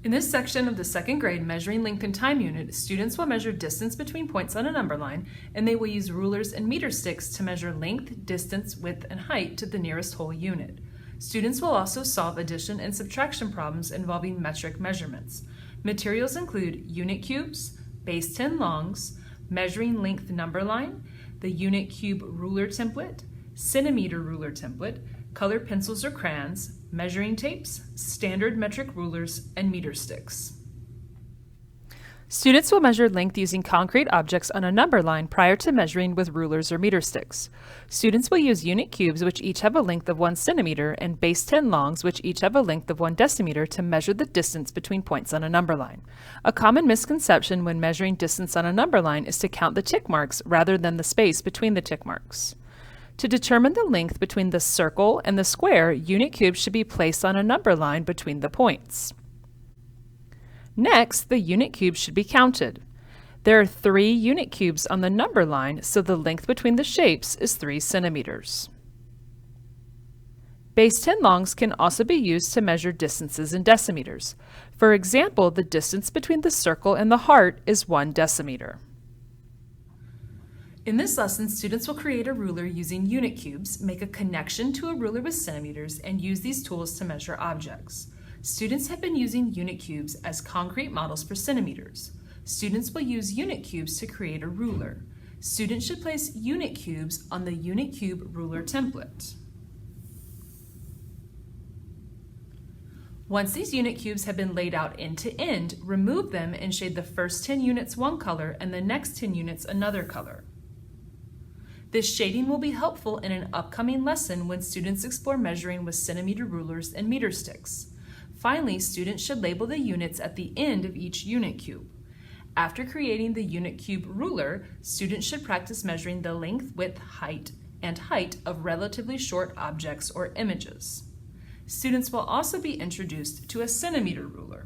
In this section of the second grade Measuring Length and Time unit, students will measure distance between points on a number line, and they will use rulers and meter sticks to measure length, distance, width, and height to the nearest whole unit. Students will also solve addition and subtraction problems involving metric measurements. Materials include unit cubes, base 10 longs, measuring length number line, the unit cube ruler template, centimeter ruler template, colored pencils or crayons, measuring tapes, standard metric rulers, and meter sticks. Students will measure length using concrete objects on a number line prior to measuring with rulers or meter sticks. Students will use unit cubes, which each have a length of 1 centimeter, and base 10 longs, which each have a length of 1 decimeter, to measure the distance between points on a number line. A common misconception when measuring distance on a number line is to count the tick marks rather than the space between the tick marks. To determine the length between the circle and the square, unit cubes should be placed on a number line between the points. Next, the unit cubes should be counted. There are 3 unit cubes on the number line, so the length between the shapes is 3 centimeters. Base 10 longs can also be used to measure distances in decimeters. For example, the distance between the circle and the heart is 1 decimeter. In this lesson, students will create a ruler using unit cubes, make a connection to a ruler with centimeters, and use these tools to measure objects. Students have been using unit cubes as concrete models for centimeters. Students will use unit cubes to create a ruler. Students should place unit cubes on the unit cube ruler template. Once these unit cubes have been laid out end to end, remove them and shade the first 10 units one color and the next 10 units another color. This shading will be helpful in an upcoming lesson when students explore measuring with centimeter rulers and meter sticks. Finally, students should label the units at the end of each unit cube. After creating the unit cube ruler, students should practice measuring the length, width, height, and height of relatively short objects or images. Students will also be introduced to a centimeter ruler.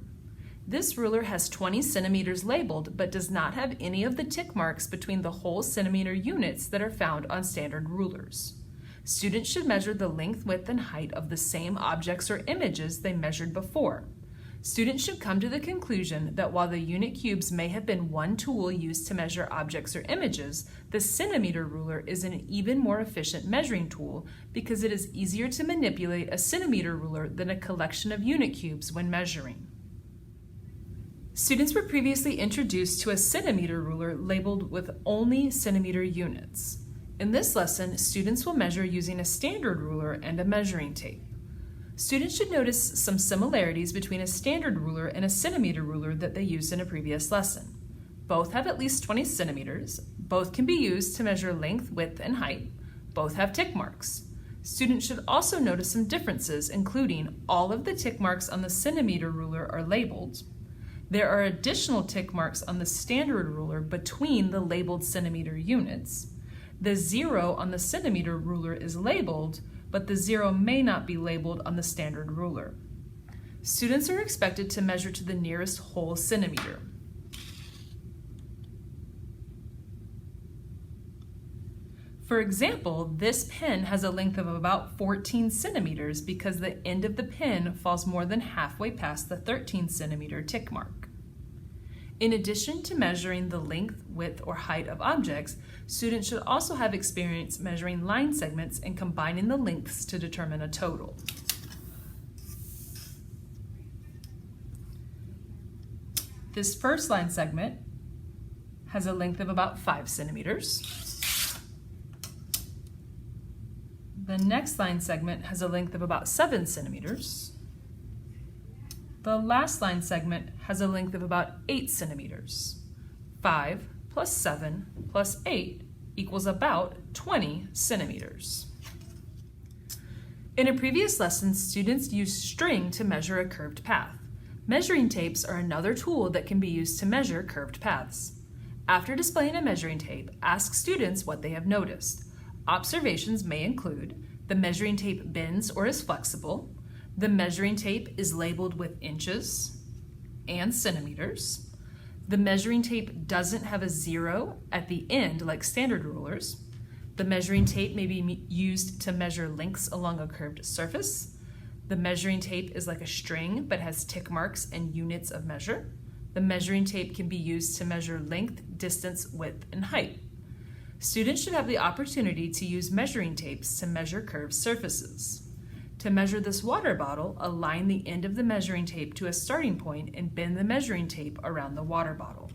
This ruler has 20 centimeters labeled, but does not have any of the tick marks between the whole centimeter units that are found on standard rulers. Students should measure the length, width, and height of the same objects or images they measured before. Students should come to the conclusion that while the unit cubes may have been one tool used to measure objects or images, the centimeter ruler is an even more efficient measuring tool because it is easier to manipulate a centimeter ruler than a collection of unit cubes when measuring. Students were previously introduced to a centimeter ruler labeled with only centimeter units. In this lesson, students will measure using a standard ruler and a measuring tape. Students should notice some similarities between a standard ruler and a centimeter ruler that they used in a previous lesson. Both have at least 20 centimeters, both can be used to measure length, width, and height, both have tick marks. Students should also notice some differences, including all of the tick marks on the centimeter ruler are labeled. There are additional tick marks on the standard ruler between the labeled centimeter units. The 0 on the centimeter ruler is labeled, but the 0 may not be labeled on the standard ruler. Students are expected to measure to the nearest whole centimeter. For example, this pen has a length of about 14 centimeters because the end of the pen falls more than halfway past the 13 centimeter tick mark. In addition to measuring the length, width, or height of objects, students should also have experience measuring line segments and combining the lengths to determine a total. This first line segment has a length of about 5 centimeters. The next line segment has a length of about 7 centimeters. The last line segment has a length of about 8 centimeters. 5 plus 7 plus 8 equals about 20 centimeters. In a previous lesson, students used string to measure a curved path. Measuring tapes are another tool that can be used to measure curved paths. After displaying a measuring tape, ask students what they have noticed. Observations may include the measuring tape bends or is flexible, the measuring tape is labeled with inches and centimeters, the measuring tape doesn't have a 0 at the end like standard rulers, the measuring tape may be used to measure lengths along a curved surface, The measuring tape is like a string but has tick marks and units of measure. The measuring tape can be used to measure length, distance, width, and height. Students should have the opportunity to use measuring tapes to measure curved surfaces. To measure this water bottle, align the end of the measuring tape to a starting point and bend the measuring tape around the water bottle.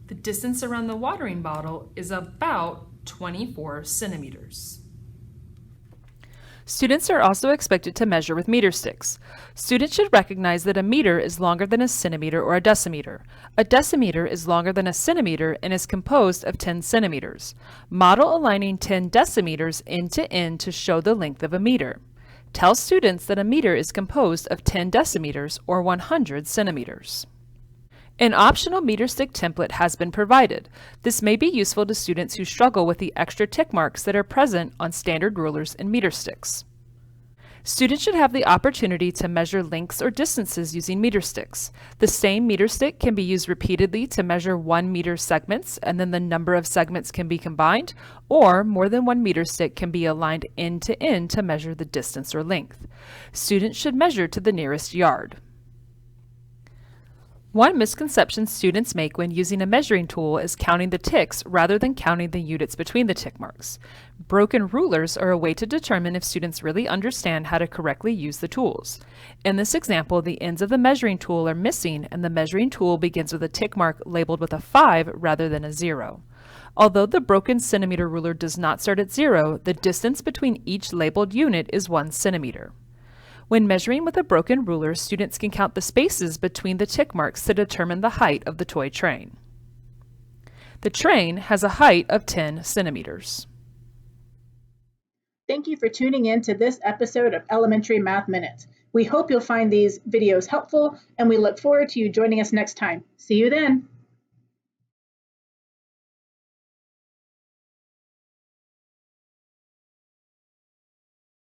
The distance around the watering bottle is about 24 centimeters. Students are also expected to measure with meter sticks. Students should recognize that a meter is longer than a centimeter or a decimeter. A decimeter is longer than a centimeter and is composed of 10 centimeters. Model aligning 10 decimeters end to end to show the length of a meter. Tell students that a meter is composed of 10 decimeters or 100 centimeters. An optional meter stick template has been provided. This may be useful to students who struggle with the extra tick marks that are present on standard rulers and meter sticks. Students should have the opportunity to measure lengths or distances using meter sticks. The same meter stick can be used repeatedly to measure 1 meter segments, and then the number of segments can be combined, or more than one meter stick can be aligned end to end to measure the distance or length. Students should measure to the nearest yard. One misconception students make when using a measuring tool is counting the ticks rather than counting the units between the tick marks. Broken rulers are a way to determine if students really understand how to correctly use the tools. In this example, the ends of the measuring tool are missing and the measuring tool begins with a tick mark labeled with a 5 rather than a 0. Although the broken centimeter ruler does not start at 0, the distance between each labeled unit is 1 centimeter. When measuring with a broken ruler, students can count the spaces between the tick marks to determine the height of the toy train. The train has a height of 10 centimeters. Thank you for tuning in to this episode of Elementary Math Minute. We hope you'll find these videos helpful, and we look forward to you joining us next time. See you then.